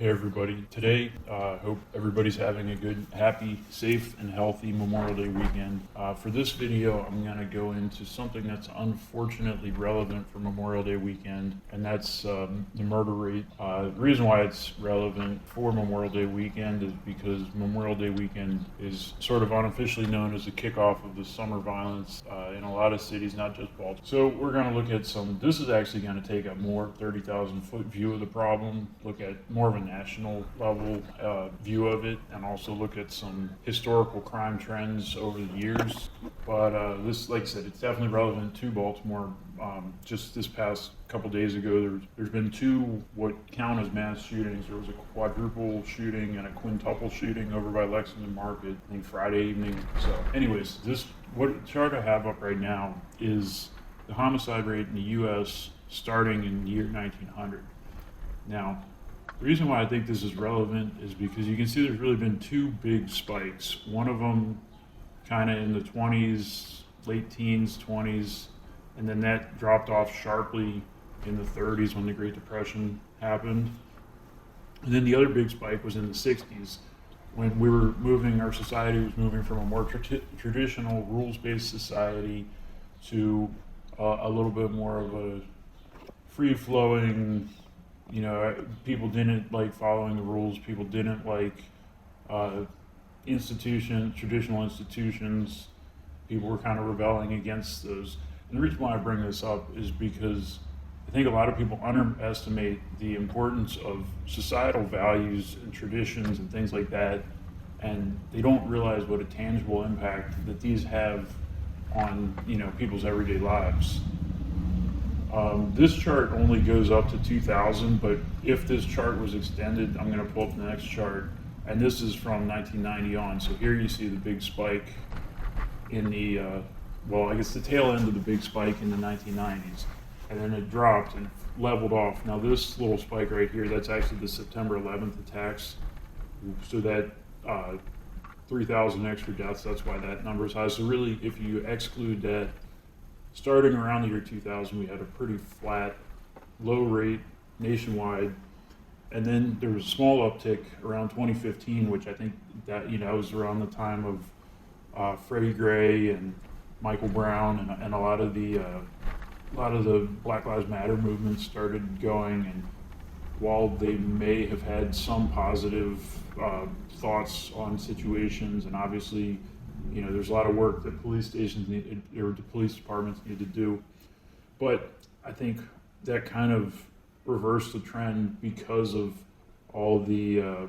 Hey everybody. Today, hope everybody's having a good, happy, safe, and healthy Memorial Day weekend. For this video, I'm going to go into something that's unfortunately relevant for Memorial Day weekend, and that's the murder rate. The reason why it's relevant for Memorial Day weekend is because Memorial Day weekend is sort of unofficially known as the kickoff of the summer violence in a lot of cities, not just Baltimore. So we're going to look at this is actually going to take a more 30,000 foot view of the problem, look at more of a national level view of it, and also look at some historical crime trends over the years. But this, like I said, it's definitely relevant to Baltimore. Just this past couple days ago, there's been two what count as mass shootings. There was a quadruple shooting and a quintuple shooting over by Lexington Market, I think Friday evening. So anyways, what chart I have up right now is the homicide rate in the U.S. starting in the year 1900. Now, the reason why I think this is relevant is because you can see there's really been two big spikes. One of them kind of in the 20s, late teens, 20s, and then that dropped off sharply in the 30s when the Great Depression happened. And then the other big spike was in the 60s when our society was moving from a more traditional rules-based society to a little bit more of a free-flowing, people didn't like following the rules. People didn't like traditional institutions. People were kind of rebelling against those. And the reason why I bring this up is because I think a lot of people underestimate the importance of societal values and traditions and things like that, and they don't realize what a tangible impact that these have on people's everyday lives. This chart only goes up to 2000, but if this chart was extended, I'm going to pull up the next chart, and this is from 1990 on. So here you see the big spike in the tail end of the big spike in the 1990s, and then it dropped and leveled off. Now this little spike right here, that's actually the September 11th attacks, so that 3,000 extra deaths, that's why that number is high. So really, if you exclude that, starting around the year 2000, we had a pretty flat, low rate nationwide, and then there was a small uptick around 2015, which I think that was around the time of Freddie Gray and Michael Brown, and a lot of the Black Lives Matter movement started going. And while they may have had some positive thoughts on situations, and obviously there's a lot of work that police departments need to do. But I think that kind of reversed the trend because of all the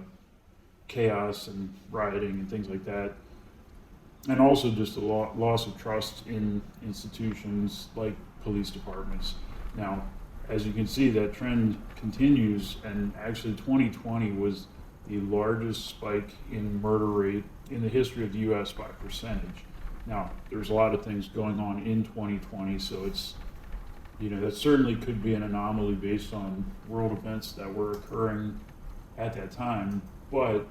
chaos and rioting and things like that. And also just the loss of trust in institutions like police departments. Now, as you can see, that trend continues, and actually 2020 was the largest spike in murder rate in the history of the U.S. by percentage. Now, there's a lot of things going on in 2020, so it's, that certainly could be an anomaly based on world events that were occurring at that time, but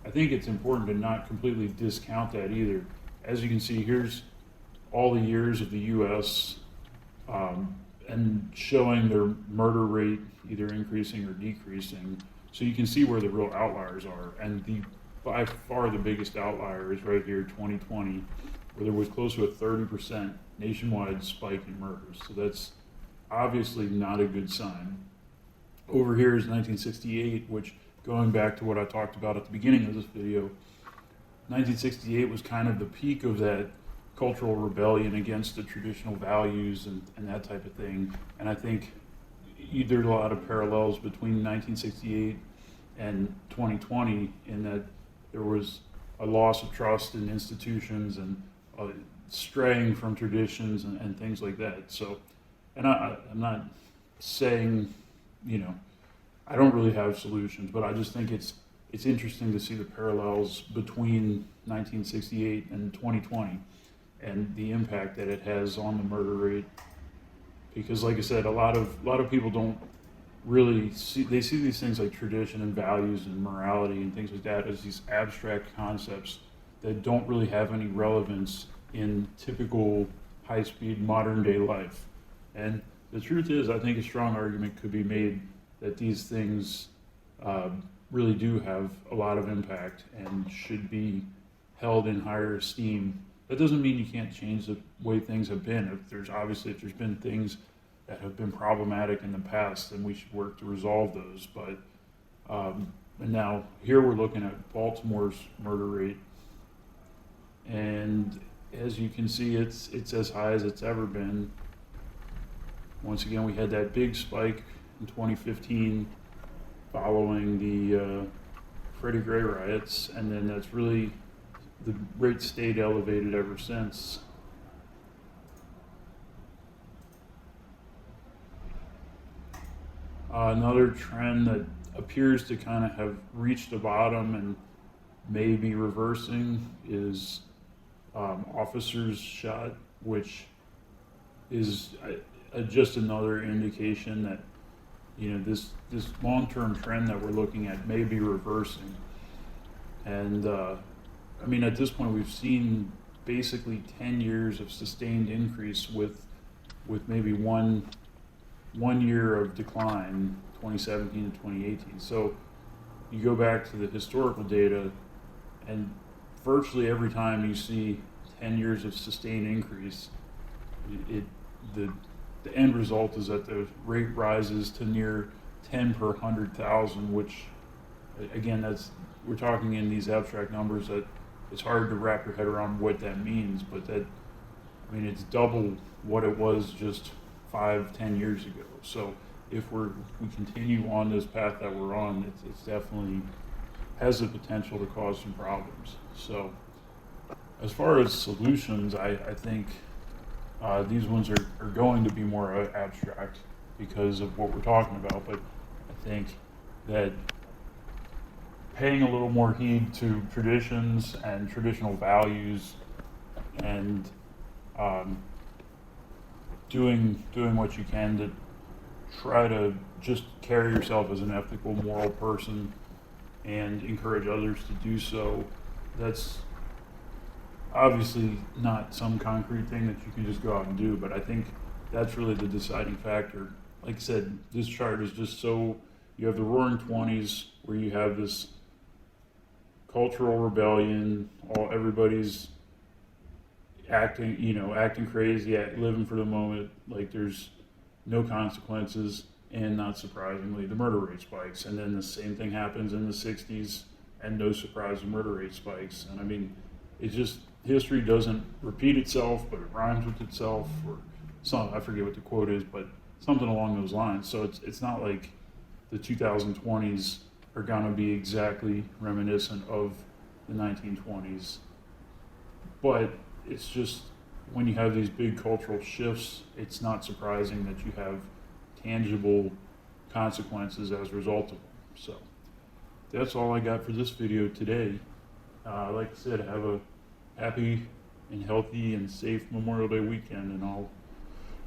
I think it's important to not completely discount that either. As you can see, here's all the years of the U.S. And showing their murder rate either increasing or decreasing. So you can see where the real outliers are, and by far the biggest outlier is right here, 2020, where there was close to a 30% nationwide spike in murders. So that's obviously not a good sign. Over here is 1968, which, going back to what I talked about at the beginning of this video, 1968 was kind of the peak of that cultural rebellion against the traditional values and that type of thing. And I think there's a lot of parallels between 1968 and 2020 in that there was a loss of trust in institutions and straying from traditions and things like that. So, and I'm not saying, I don't really have solutions, but I just think it's interesting to see the parallels between 1968 and 2020 and the impact that it has on the murder rate. Because, like I said, a lot of people don't really see these things like tradition and values and morality and things like that as these abstract concepts that don't really have any relevance in typical high-speed modern day life. And the truth is, I think a strong argument could be made that these things really do have a lot of impact and should be held in higher esteem. That doesn't mean you can't change the way things have been. If there's been things that have been problematic in the past, then we should work to resolve those. But and now here we're looking at Baltimore's murder rate, and as you can see, it's as high as it's ever been. Once again, we had that big spike in 2015 following the Freddie Gray riots, and then the rate stayed elevated ever since. Another trend that appears to kind of have reached a bottom and may be reversing is officers shot, which is just another indication that this long-term trend that we're looking at may be reversing. And I mean, at this point, we've seen basically 10 years of sustained increase with maybe one year of decline, 2017 to 2018. So you go back to the historical data, and virtually every time you see 10 years of sustained increase, the end result is that the rate rises to near 10 per 100,000, which again, we're talking in these abstract numbers that it's hard to wrap your head around what that means, but it's double what it was just 5-10 years ago. So if we continue on this path that we're on, it's definitely has the potential to cause some problems. So as far as solutions, I think these ones are going to be more abstract because of what we're talking about, but I think that paying a little more heed to traditions and traditional values, and doing what you can to try to just carry yourself as an ethical, moral person and encourage others to do so. That's obviously not some concrete thing that you can just go out and do, but I think that's really the deciding factor. Like I said, this chart is just so, you have the Roaring '20s where you have this cultural rebellion, everybody's acting crazy, living for the moment, like there's no consequences, and not surprisingly, the murder rate spikes. And then the same thing happens in the '60s, and no surprise, the murder rate spikes. And I mean, it's just, history doesn't repeat itself, but it rhymes with itself, or some, I forget what the quote is, but something along those lines. So it's not like the 2020s are gonna be exactly reminiscent of the 1920s. But it's just, when you have these big cultural shifts, it's not surprising that you have tangible consequences as a result of them. So that's all I got for this video today. Like I said, have a happy and healthy and safe Memorial Day weekend, and I'll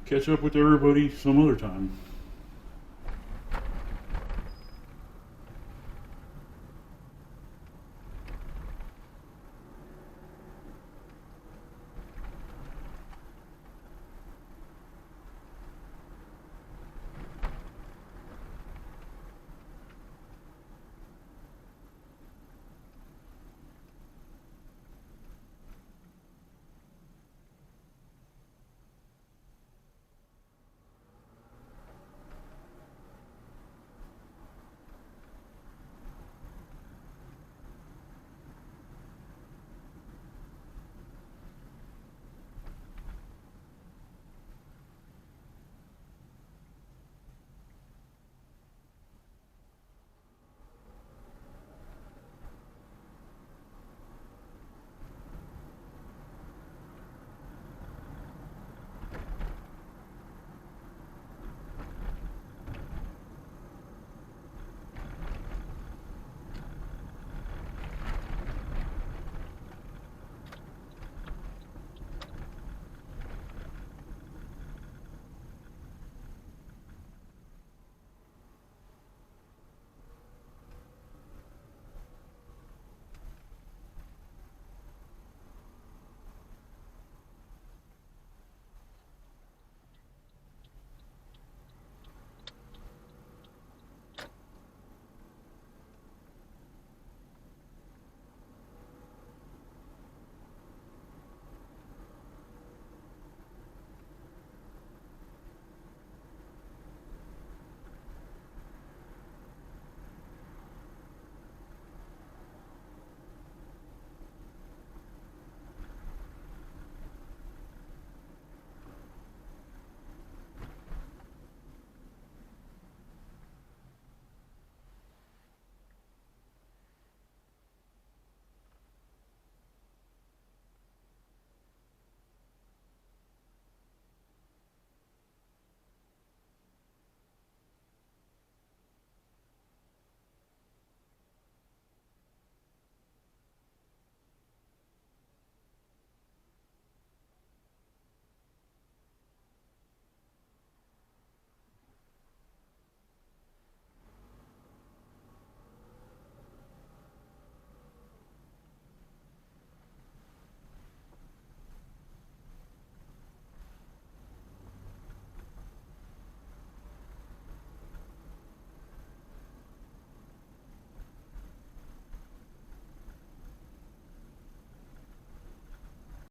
catch up with everybody some other time.